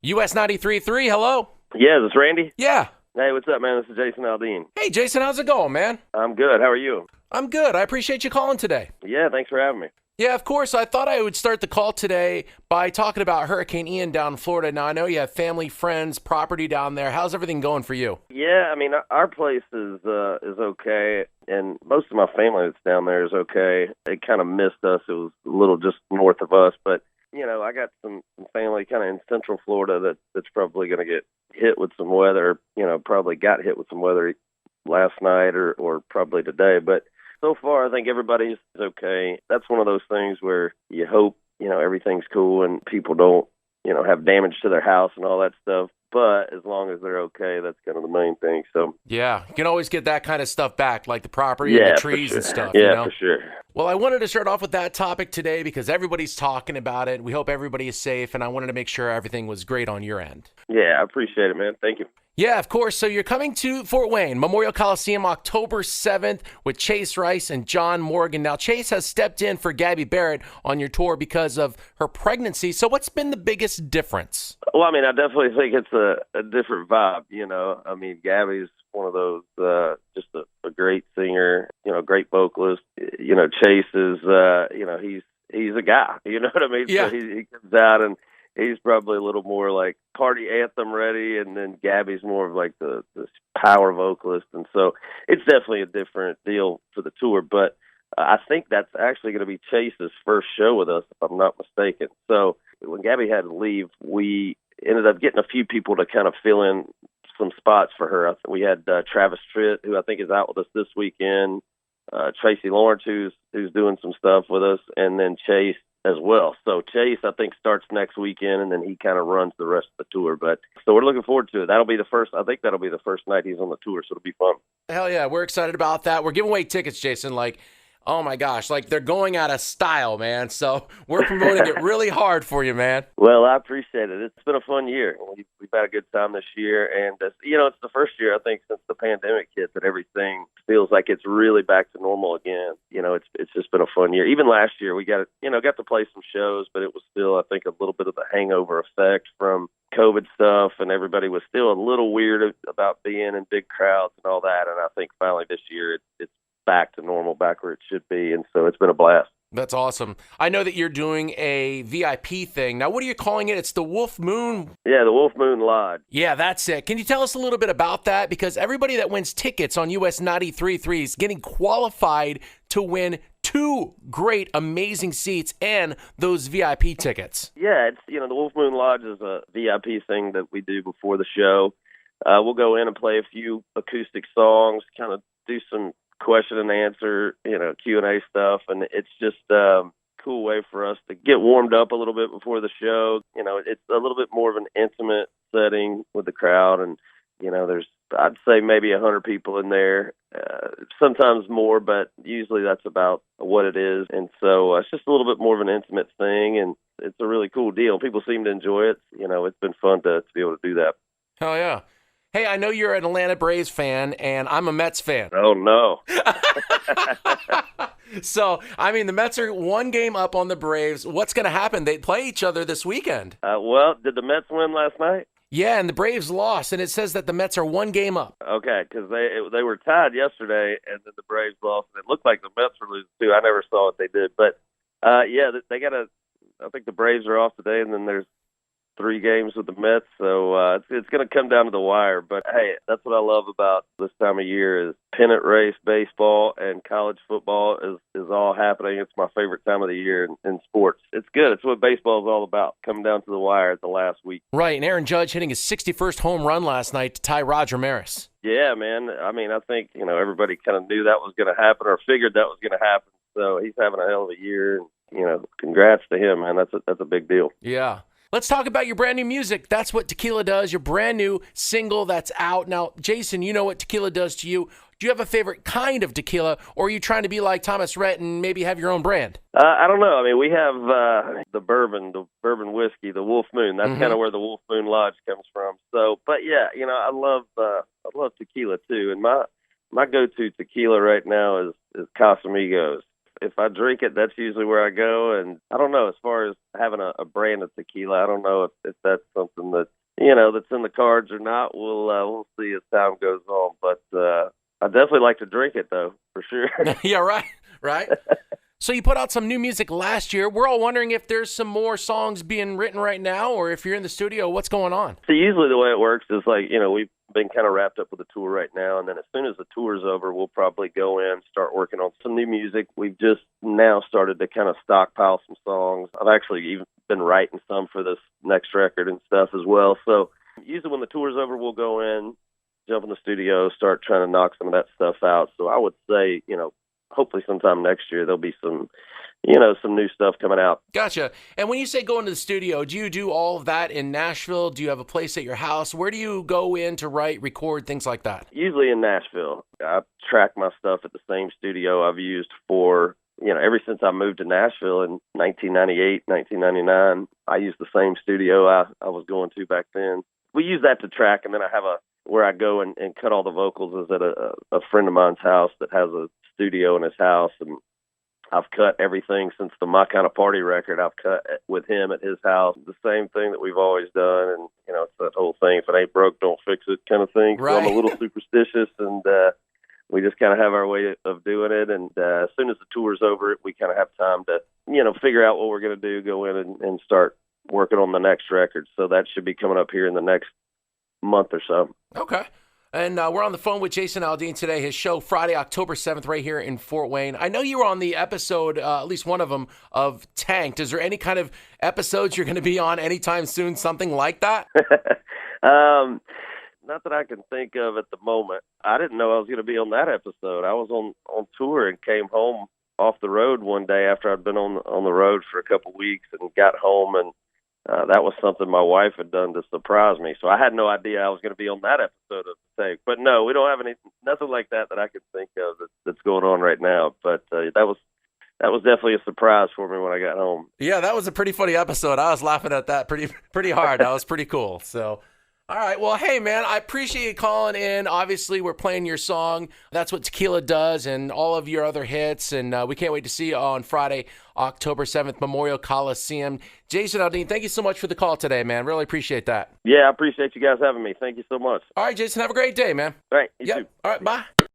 US 93.3, hello? Yeah, is this Randy? Yeah. Hey, what's up, man? This is Jason Aldean. Hey, Jason, how's it going, man? I'm good. How are you? I'm good. I appreciate you calling today. Yeah, thanks for having me. Yeah, of course. I thought I would start the call today by talking about Hurricane Ian down in Florida. Now, I know you have family, friends, property down there. How's everything going for you? Yeah, I mean, our place is okay, and most of my family that's down there is okay. It kind of missed us. It was a little just north of us, but, you know, I got some family kind of in central Florida that's probably going to get hit with some weather, you know, probably got hit with some weather last night or probably today, but so far, I think everybody's okay. That's one of those things where you hope, you know, everything's cool and people don't, you know, have damage to their house and all that stuff. But as long as they're okay, that's kind of the main thing. So yeah, you can always get that kind of stuff back, like the property and the trees and stuff. Yeah, you know? for sure. Well, I wanted to start off with that topic today because everybody's talking about it. We hope everybody is safe, and I wanted to make sure everything was great on your end. Yeah, I appreciate it, man. Thank you. Yeah, of course. So you're coming to Fort Wayne, Memorial Coliseum, October 7th with Chase Rice and John Morgan. Now, Chase has stepped in for Gabby Barrett on your tour because of her pregnancy. So what's been the biggest difference? Well, I mean, I definitely think it's a different vibe, you know. I mean, Gabby's one of those, just a great singer, you know, great vocalist. You know, Chase is, you know, he's a guy, you know what I mean? Yeah. So he comes out and he's probably a little more like party anthem ready, and then Gabby's more of like the power vocalist. And so it's definitely a different deal for the tour. But I think that's actually going to be Chase's first show with us, if I'm not mistaken. So when Gabby had to leave, we ended up getting a few people to kind of fill in some spots for her. We had Travis Tritt, who I think is out with us this weekend, Tracy Lawrence, who's doing some stuff with us, and then Chase as well. So Chase, I think, starts next weekend, and then he kind of runs the rest of the tour. But so we're looking forward to it. I think that'll be the first night he's on the tour, so it'll be fun. Hell yeah, we're excited about that. We're giving away tickets, Jason, like, oh my gosh, like they're going out of style, man. So we're promoting it really hard for you, man. Well, I appreciate it. It's been a fun year. We've had a good time this year, and you know, it's the first year I think since the pandemic hit that everything feels like it's really back to normal again. You know, it's just been a fun year. Even last year, we got to play some shows, but it was still, I think, a little bit of the hangover effect from COVID stuff, and everybody was still a little weird about being in big crowds and all that. And I think finally this year it's back to normal, back where it should be, and so it's been a blast. That's awesome. I know that you're doing a VIP thing. Now, what are you calling it? It's the Wolf Moon? Yeah, the Wolf Moon Lodge. Yeah, that's it. Can you tell us a little bit about that? Because everybody that wins tickets on US 93.3 is getting qualified to win 2 great, amazing seats and those VIP tickets. Yeah, it's, you know, the Wolf Moon Lodge is a VIP thing that we do before the show. We'll go in and play a few acoustic songs, kind of do some question and answer, you know, Q&A stuff, and it's just a cool way for us to get warmed up a little bit before the show. You know, it's a little bit more of an intimate setting with the crowd, and you know, there's, I'd say, maybe 100 people in there, sometimes more, but usually that's about what it is. And so it's just a little bit more of an intimate thing, and it's a really cool deal. People seem to enjoy it. You know, it's been fun to be able to do that. Hell yeah. Hey, I know you're an Atlanta Braves fan, and I'm a Mets fan. Oh, no. So, I mean, the Mets are 1 game up on the Braves. What's going to happen? They play each other this weekend. Well, did the Mets win last night? Yeah, and the Braves lost, and it says that the Mets are 1 game up. Okay, because they were tied yesterday, and then the Braves lost, and it looked like the Mets were losing, too. I never saw what they did. But, yeah, they got I think the Braves are off today, and then there's 3 games with the Mets, so it's going to come down to the wire. But, hey, that's what I love about this time of year is pennant race baseball and college football is all happening. It's my favorite time of the year in sports. It's good. It's what baseball is all about, coming down to the wire at the last week. Right, and Aaron Judge hitting his 61st home run last night to tie Roger Maris. Yeah, man. I mean, I think, you know, everybody kind of knew that was going to happen or figured that was going to happen. So he's having a hell of a year. And, you know, congrats to him, man. That's a big deal. Yeah. Let's talk about your brand new music. That's what Tequila does, your brand new single that's out. Now, Jason, you know what Tequila does to you. Do you have a favorite kind of tequila, or are you trying to be like Thomas Rhett and maybe have your own brand? I don't know. I mean, we have the bourbon whiskey, the Wolf Moon. That's kind of where the Wolf Moon Lodge comes from. So, but yeah, you know, I love tequila too. And my go-to tequila right now is Casamigos. if I drink it, that's usually where I go. And I don't know, as far as having a brand of tequila, I don't know if that's something that, that's in the cards or not. We'll see as time goes on. But I definitely like to drink it, though, for sure. Yeah, right. So you put out some new music last year. We're all wondering if there's some more songs being written right now, or if you're in the studio, what's going on? So usually the way it works is like, we've been kind of wrapped up with the tour right now. And then as soon as the tour's over, we'll probably go in, start working on some new music. We've just now started to kind of stockpile some songs. I've actually even been writing some for this next record and stuff as well. So usually when the tour's over, we'll go in, jump in the studio, start trying to knock some of that stuff out. So I would say, hopefully sometime next year there'll be some new stuff coming out. Gotcha. And when you say go into the studio, do you do all of that in Nashville? Do you have a place at your house? Where do you go in to write, record, things like that? Usually in Nashville. I track my stuff at the same studio I've used for, ever since I moved to Nashville in 1998, 1999. I used the same studio I was going to back then. We use that to track, and then I have where I go and cut all the vocals is at a friend of mine's house that has a studio in his house, and I've cut everything since the My Kind of Party record. I've cut with him at his house. The same thing that we've always done, and it's that whole thing, if it ain't broke, don't fix it kind of thing. Right. So I'm a little superstitious, and we just kind of have our way of doing it. And as soon as the tour's over, we kind of have time to, figure out what we're going to do, go in and start working on the next record. So that should be coming up here in the next month or so. Okay. And we're on the phone with Jason Aldean today. His show Friday, October 7th, right here in Fort Wayne. I know you were on the episode, at least one of them, of Tanked. Is there any kind of episodes you're going to be on anytime soon, something like that? Not that I can think of at the moment. I didn't know I was going to be on that episode. I was on tour and came home off the road one day after I'd been on the road for a couple weeks, and got home, and that was something my wife had done to surprise me. So I had no idea I was going to be on that episode of Take. But no, we don't have nothing like that I can think of that's going on right now. But that was definitely a surprise for me when I got home. Yeah, that was a pretty funny episode. I was laughing at that pretty hard. That was pretty cool. So, all right. Well, hey, man, I appreciate you calling in. Obviously, we're playing your song. That's what Tequila does, and all of your other hits. And we can't wait to see you on Friday, October 7th, Memorial Coliseum. Jason Aldean, thank you so much for the call today, man. Really appreciate that. Yeah, I appreciate you guys having me. Thank you so much. All right, Jason, have a great day, man. All right, you too. All right, bye.